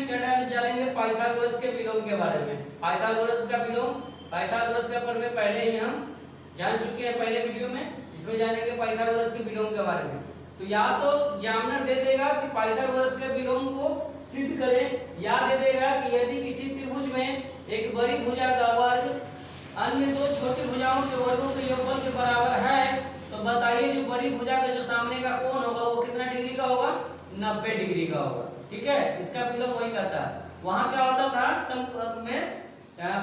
जानेंगे पाइथागोरस के विलोम के बारे में। पाइथागोरस का विलोम, पाइथागोरस का प्रमेय पहले ही हम जान चुके हैं पहले वीडियो में। इसमें जानेंगे पाइथागोरस के विलोम के बारे में। तो या तो एग्जामिनर दे देगा कि पाइथागोरस के विलोम को सिद्ध करें, या दे देगा कि यदि किसी त्रिभुज में एक बड़ी भुजा का वर्ग अन्य दो छोटी भुजाओं के वर्गों के योगफल के बराबर है, तो बताइए जो बड़ी भुजा का जो सामने का कोण होगा वो कितना डिग्री का होगा? 90 डिग्री का होगा। ठीक है, इसका विलोम वही करता है। वहां क्या होता था में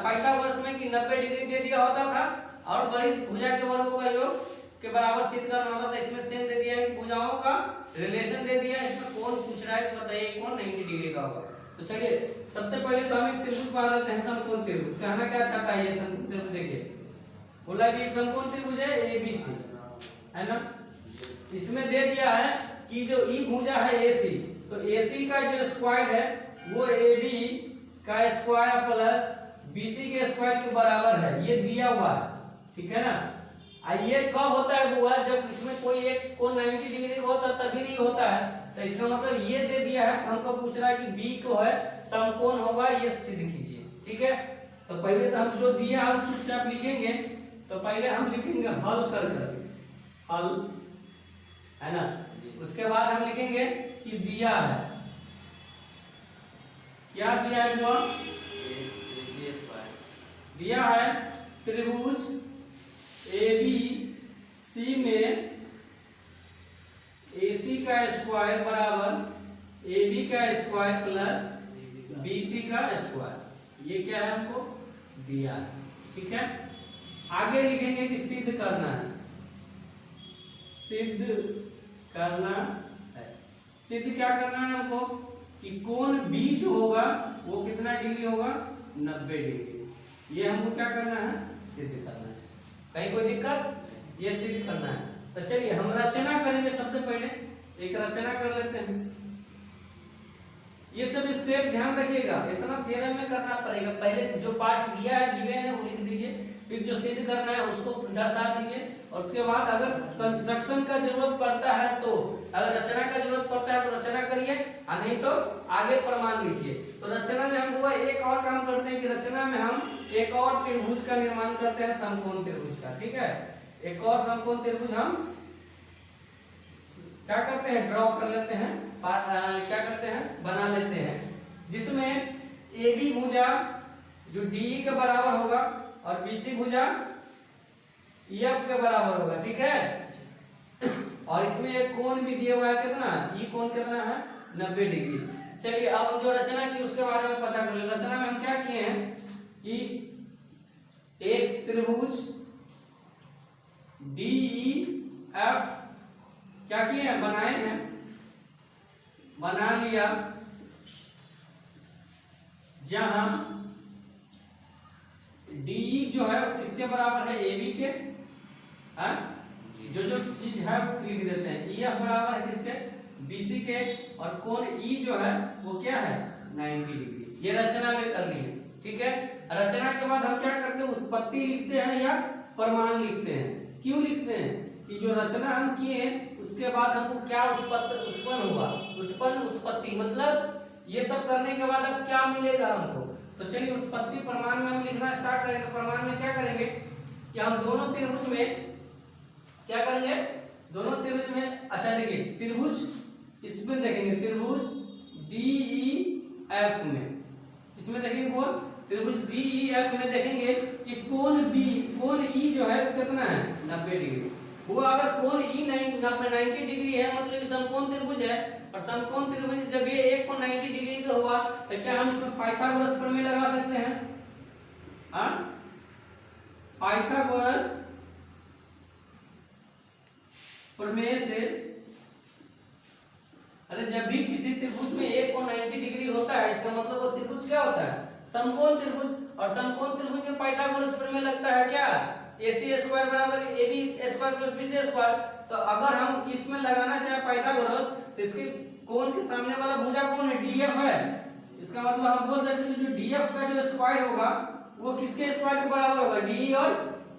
पाइथागोरस में कि 90 डिग्री दे दिया होता था और बड़ी भुजा के वर्गों का योग के बराबर सिद्ध करना होता था। इसमें सेम दे दिया है कि भुजाओं का रिलेशन दे दिया है। इसमें कोण पूछ रहा है कि बताइए कौन 90 डिग्री का होगा। तो चलिए सबसे पहले तो हम एक त्रिभुज मान लेते हैं, समकोण त्रिभुज। कहना क्या चाहता है ये समकोण त्रिभुज? देखिए बोला कि एक समकोण त्रिभुज है ABC, है ना। इसमें दे दिया है कि जो ई भुजा है AC, तो AC का जो स्क्वायर है वो AB का स्क्वायर प्लस BC के स्क्वायर के बराबर है, ये दिया हुआ है। ठीक है ना। ये कब होता है हुआ? जब इसमें कोई एक कोण 90 डिग्री का होता है तभी नहीं होता है। तो इसका मतलब ये दे दिया है, हमको पूछ रहा है कि B को है समकोण होगा, ये सिद्ध कीजिए। ठीक है, तो पहले तो हम जो दिया हम चुपचाप लिखेंगे। तो पहले हम लिखेंगे हल कर हल, है ना। उसके बाद हम लिखेंगे कि दिया है, क्या दिया है? वो दिया है त्रिभुज ABC में AC का स्क्वायर बराबर AB का स्क्वायर प्लस BC का स्क्वायर, ये क्या है हमको दिया है। ठीक है, आगे लिखेंगे कि सिद्ध करना है, सिद्ध करना है। सिद्ध क्या करना है हमको? कि कोण B जो होगा वो कितना डिग्री होगा? 90 डिग्री। ये हमको क्या करना है? सिद्ध करना है। कहीं कोई दिक्कत? ये सिद्ध करना है। तो चलिए हम रचना करेंगे। सबसे पहले एक रचना कर लेते हैं। ये सब स्टेप ध्यान रखिएगा, इतना थ्योरम में करना पड़ेगा। पहले जो पार्ट दिया है गिवन है वो लिख दीजिए, फिर जो सिद्ध करना है उसको दर्शा दीजिए, और उसके बाद अगर कंस्ट्रक्शन का जरूरत पड़ता है तो, अगर रचना का जरूरत पड़ता है तो रचना करिए, और नहीं तो आगे प्रमाण लिखिए। तो रचना में हम हुआ एक और काम करते हैं कि रचना में हम एक और त्रिभुज का निर्माण करते हैं, समकोण त्रिभुज का। ठीक है, एक और समकोण त्रिभुज हम क्या करते हैं? ड्रॉ कर लेते हैं, क्या करते हैं? बना लेते हैं, जिसमें AB भुजा जो DE के बराबर होगा और BC भुजा EF के बराबर होगा। ठीक है, और इसमें एक कोण भी दिया हुआ है, कितना? E कोण कितना है? 90 डिग्री। चलिए अब हम जो रचना की उसके बारे में पता कर ले। रचना में हम क्या किए हैं कि एक त्रिभुज DEF क्या किए हैं? बनाए हैं, बना लिया, जहां DE जो है किसके बराबर है? AB के। हाँ, जो जो चीज है वो लिख देते हैं। EF बराबर है किसके? BC के, और कोण E जो है वो क्या है? 90 डिग्री। ये रचना में कर ली। ठीक है, रचना के बाद हम क्या करते हैं? उत्पत्ति लिखते हैं या प्रमाण लिखते हैं। क्यों लिखते हैं? कि जो रचना हम किए उसके बाद हमको क्या उत्पन्न हुआ, उत्पत्ति मतलब ये सब करने के बाद अब क्या मिलेगा हमको। तो चलिए उत्पत्ति प्रमाण में हम लिखना स्टार्ट करेंगे। प्रमाण में क्या करेंगे कि हम दोनों त्रिभुज में क्या करेंगे? दोनों त्रिभुज में, अच्छा देखिए त्रिभुज इसमें देखेंगे, त्रिभुज DEF में, इसमें देखेंगे वो त्रिभुज DEF में देखेंगे कि कोण E जो है कितना है? 90 डिग्री। वो अगर कोण E 90 डिग्री है मतलब समकोण त्रिभुज है, और समकोण त्रिभुज जब ये एक कोण 90 डिग्री का हुआ तो क्या हम इसमें पाइथागोरस प्रमेय लगा सकते हैं? हाँ, पाइथागोरस प्रमेय से, अरे जब भी किसी त्रिभुज में एक कोण 90 डिग्री होता है इसका मतलब वो त्रिभुज क्या होता है? समकोण त्रिभुज। और समकोण त्रिभुज में पाइथागोरस प्रमेय लगता है क्या? AC स्क्वायर बराबर AB square plus BC square. तो अगर हम इसमें लगाना चाहे पाइथागोरस तो इसके कोण के सामने वाला भुजा कौन है? DF है। इसका मतलब हम बोल सकते हैं कि जो DF का जो स्क्वायर होगा वो किसके स्क्वायर के बराबर होगा? DE और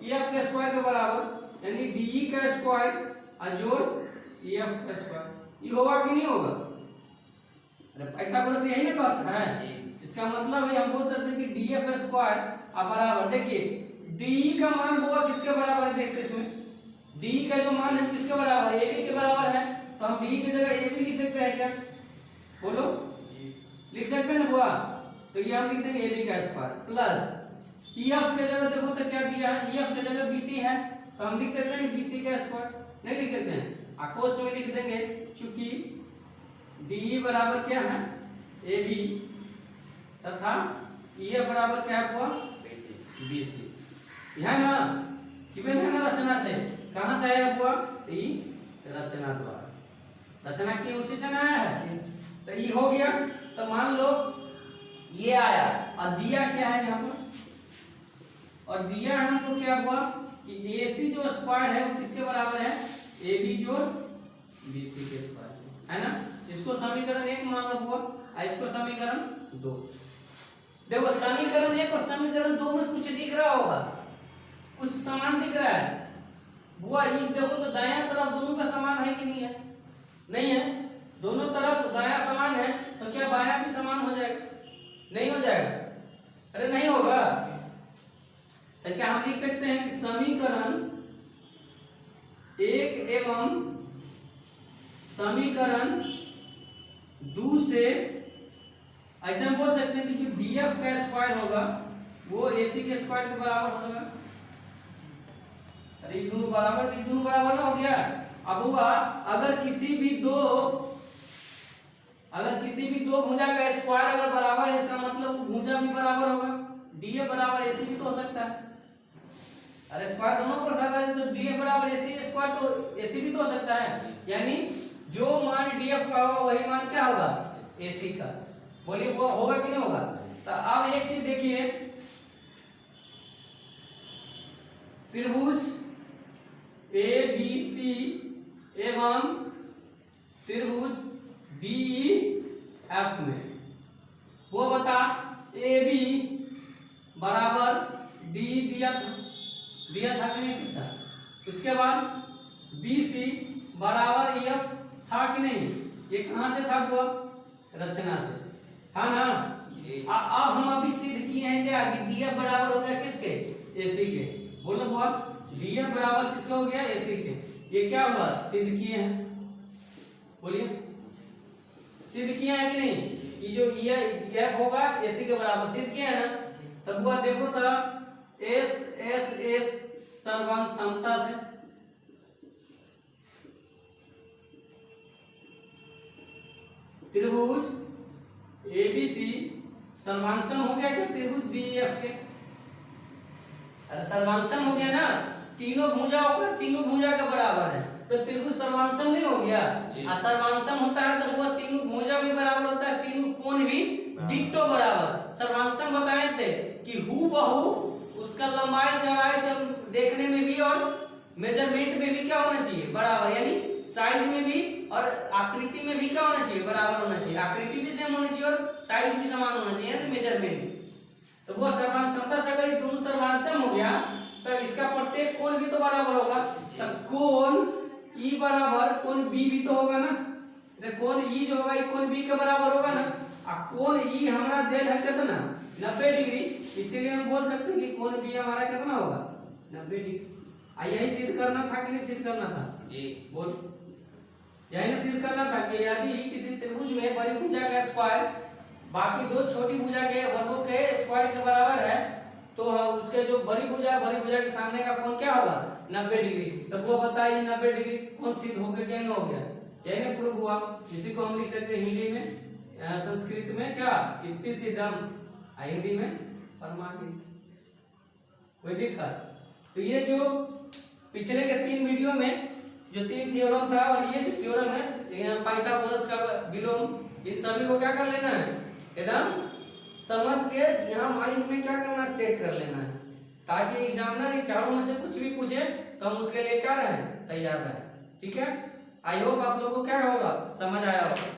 EF के स्क्वायर के बराबर, यानी DE का स्क्वायर जोड़ EF का स्क्वायर। ये होगा कि नहीं होगा? अरे पाइथागोरस यही ना बात है। इसका मतलब है हम बोल सकते हैं कि df स्क्वायर अब बराबर, देखिए डी का मान होगा किसके बराबर है, देखते इसमें डी का जो मान है किसके बराबर है, ab के बराबर है, तो हम डी की जगह ab लिख सकते हैं क्या, बोलो लिख सकते हैं ना बुआ, तो ये हम लिख देंगे ab का स्क्वायर प्लस ef के जगह देखो तो क्या दिया है, ef के जगह bc है, तो हम लिख सकते हैं bc का स्क्वायर, नहीं लिख सकते हैं, कोष्ठ में लिख देंगे चूंकि डी बराबर क्या है ab तथा ef बराबर क्या हुआ bc, है ना, कितने है ना रचना से, कहां से आया हुआ ई रचना द्वारा, रचना की उसी से ना आया है, तो ई हो गया, तो मान लो ये आया और दिया क्या है यहाँ पर, और दिया हमको क्या हुआ कि AC जो स्क्वायर है वो किसके बराबर है, AB जोड़ BC के स्क्वायर है ना, इसको समीकरण 1 मान लो हुआ और इसको समीकरण 2, देखो समीकरण 1 और समीकरण 2 में कुछ दिख रहा होगा, कुछ समान दिख रहा है बुआ, ये देखो तो दायां तरफ दोनों का समान है कि नहीं है, नहीं है, दोनों तरफ दायां समान है, तो क्या बायां भी समान हो जाएगा, नहीं हो जाएगा, अरे नहीं होगा, तो क्या हम लिख सकते हैं कि समीकरण 1 एवं समीकरण 2 से ऐसे हम बोल सकते हैं कि जो df का स्क्वायर होगा वो ac के स्क्वायर के बराबर होगा, अरे ये दोनों बराबर ना हो गया, अब हुआ अगर किसी भी दो भुजा का स्क्वायर अगर बराबर है, इसका मतलब वो भुजा भी बराबर होगा, df बराबर ac भी तो हो सकता है, अरे स्क्वायर दोनों पर साथ है तो df बराबर ac स्क्वायर तो ac भी तो हो सकता है, यानी जो मान df का होगा वही मान क्या होगा ac का, बोलिए वो होगा कि नहीं होगा, तो अब एक चीज देखिए, त्रिभुज ABC एवं त्रिभुज DEF में वो बता AB बराबर D दिया था कि नहीं था, उसके बाद BC बराबर EF था कि नहीं, ये कहां से था वो रचना से था ना, अब हम अभी सिद्ध किए हैं क्या कि DF बराबर हो गया किसके AC के, बोलो बुआ df बराबर किसका हो गया AC के, ये क्या हुआ सिद्ध किए हैं, बोलिए सिद्ध किए हैं कि नहीं, ये जो ये होगा AC के बराबर सिद्ध किया है ना, तब हुआ देखो तो S सर्वांग समता से त्रिभुज ABC सर्वांगसम हो गया क्या त्रिभुज DEF के, अरे सर्वांगसम हो गया ना, तीनों भुजा होगा तीनों भुजा के बराबर है, तो त्रिभुज सर्वांगसम नहीं हो गया, और सर्वांगसम होता है तो वो तीनों भुजा भी बराबर होता है, तीनों कोण भी डिक्टो बराबर, सर्वांगसम बताए थे कि हूबहू उसका लंबाई चौड़ाई देखने में भी और मेजरमेंट में भी क्या होना चाहिए बराबर, यानी साइज में भी और आकृति में भी क्या होना चाहिए बराबर होना चाहिए, आकृति भी सेम होनी चाहिए और साइज भी समान होना चाहिए, मेजरमेंट, तो वो सर्वांगसमता से अगर ये दोनों सर्वांगसम हो गया तो इसका प्रत्येक कोण भी तो बराबर होगा, तो कोण E बराबर कोण B भी तो होगा ना, तो कोण E जो होगा ये कोण B के बराबर होगा ना, और कोण E हमारा देल है कितना 90 डिग्री, इसीलिए हम बोल सकते हैं कि कोण B हमारा कितना होगा 90 डिग्री, यही सिद्ध करना था कि नहीं सिद्ध करना था जी, बोल यही ना सिद्ध करना था कि यदि किसी त्रिभुज में बड़ी भुजा का स्क्वायर बाकी दो छोटी भुजा के वर्गों के स्क्वायर के बराबर है, तो उसके जो बड़ी भुजा के सामने का कोण क्या होगा 90 डिग्री, तब वो बताइए 90 डिग्री कोण सिद्ध हो गया क्या नहीं हो गया, यही ना प्रूव हुआ, इसी को हम लिख सकते हैं हिंदी में संस्कृत में क्या इत्ति सिद्धम, हिंदी में परमाणु, कोई दिक्कत, तो ये जो पिछले के 3 वीडियो में जो 3 थ्योरम था और ये जो थ्योरम है पाइथागोरस का विलोम, इन सभी को क्या कर लेना है एकदम समझ के यहाँ माइंड में क्या करना सेट कर लेना है, ताकि एग्जामिनर चारों में से कुछ भी पूछे तो हम उसके लिए क्या रहे तैयार रहे, ठीक है, आई होप आप लोगों को क्या होगा समझ आया होगा।